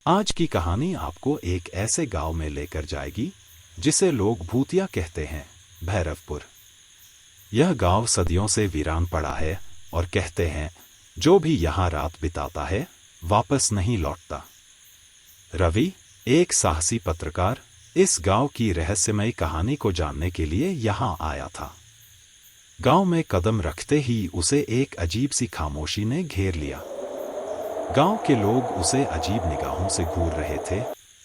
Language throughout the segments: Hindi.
आज की कहानी आपको एक ऐसे गांव में लेकर जाएगी जिसे लोग भूतिया कहते हैं, भैरवपुर। यह गांव सदियों से वीरान पड़ा है और कहते हैं जो भी यहाँ रात बिताता है वापस नहीं लौटता। रवि, एक साहसी पत्रकार, इस गांव की रहस्यमयी कहानी को जानने के लिए यहाँ आया था। गांव में कदम रखते ही उसे एक अजीब सी खामोशी ने घेर लिया। गांव के लोग उसे अजीब निगाहों से घूर रहे थे,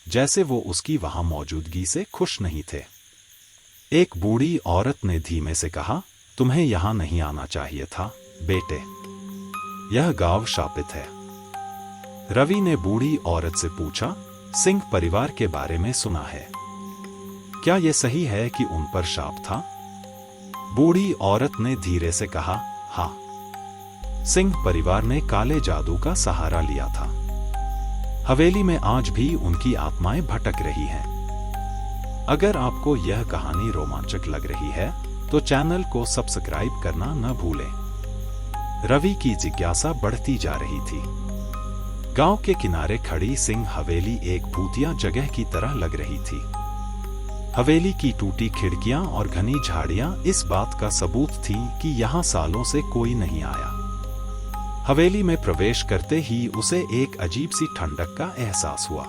जैसे वो उसकी वहां मौजूदगी से खुश नहीं थे। एक बूढ़ी औरत ने धीमे से कहा, तुम्हें यहां नहीं आना चाहिए था, बेटे। यह गांव शापित है। रवि ने बूढ़ी औरत से पूछा, सिंह परिवार के बारे में सुना है, क्या यह सही है कि उन पर शाप था? बूढ़ी औरत ने धीरे से कहा, हाँ, सिंह परिवार ने काले जादू का सहारा लिया था। हवेली में आज भी उनकी आत्माएं भटक रही हैं। अगर आपको यह कहानी रोमांचक लग रही है तो चैनल को सब्सक्राइब करना न भूलें। रवि की जिज्ञासा बढ़ती जा रही थी। गांव के किनारे खड़ी सिंह हवेली एक भूतिया जगह की तरह लग रही थी। हवेली की टूटी खिड़कियां और घनी झाड़ियां इस बात का सबूत थीं कि यहां सालों से कोई नहीं आया। हवेली में प्रवेश करते ही उसे एक अजीब सी ठंडक का एहसास हुआ।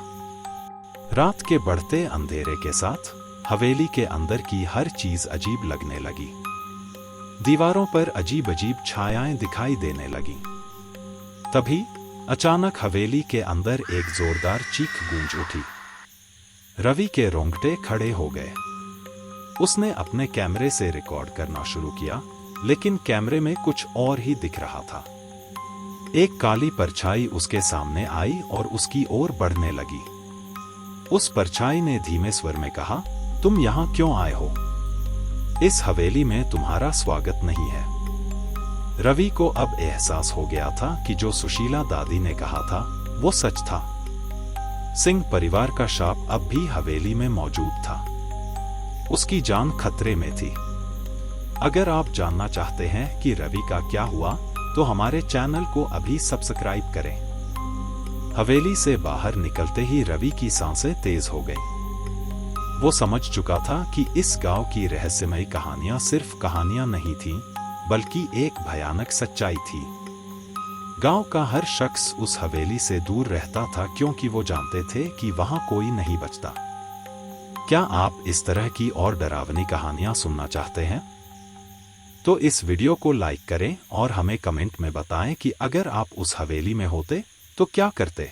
रात के बढ़ते अंधेरे के साथ हवेली के अंदर की हर चीज अजीब लगने लगी। दीवारों पर अजीब अजीब छायाएं दिखाई देने लगीं। तभी अचानक हवेली के अंदर एक जोरदार चीख गूंज उठी। रवि के रोंगटे खड़े हो गए। उसने अपने कैमरे से रिकॉर्ड करना शुरू किया, लेकिन कैमरे में कुछ और ही दिख रहा था। एक काली परछाई उसके सामने आई और उसकी ओर बढ़ने लगी। उस परछाई ने धीमे स्वर में कहा, तुम यहाँ क्यों आए हो? इस हवेली में तुम्हारा स्वागत नहीं है। रवि को अब एहसास हो गया था कि जो सुशीला दादी ने कहा था वो सच था। सिंह परिवार का शाप अब भी हवेली में मौजूद था। उसकी जान खतरे में थी। अगर आप जानना चाहते हैं कि रवि का क्या हुआ तो हमारे चैनल को अभी सब्सक्राइब करें। हवेली से बाहर निकलते ही रवि की सांसें तेज हो गईं। वो समझ चुका था कि इस गांव की रहस्यमयी कहानियां सिर्फ कहानियां नहीं थीं, बल्कि एक भयानक सच्चाई थी। गांव का हर शख्स उस हवेली से दूर रहता था क्योंकि वो जानते थे कि वहां कोई नहीं बचता। क्या आप इस तरह की और डरावनी कहानियां सुनना चाहते हैं? तो इस वीडियो को लाइक करें और हमें कमेंट में बताएं कि अगर आप उस हवेली में होते तो क्या करते।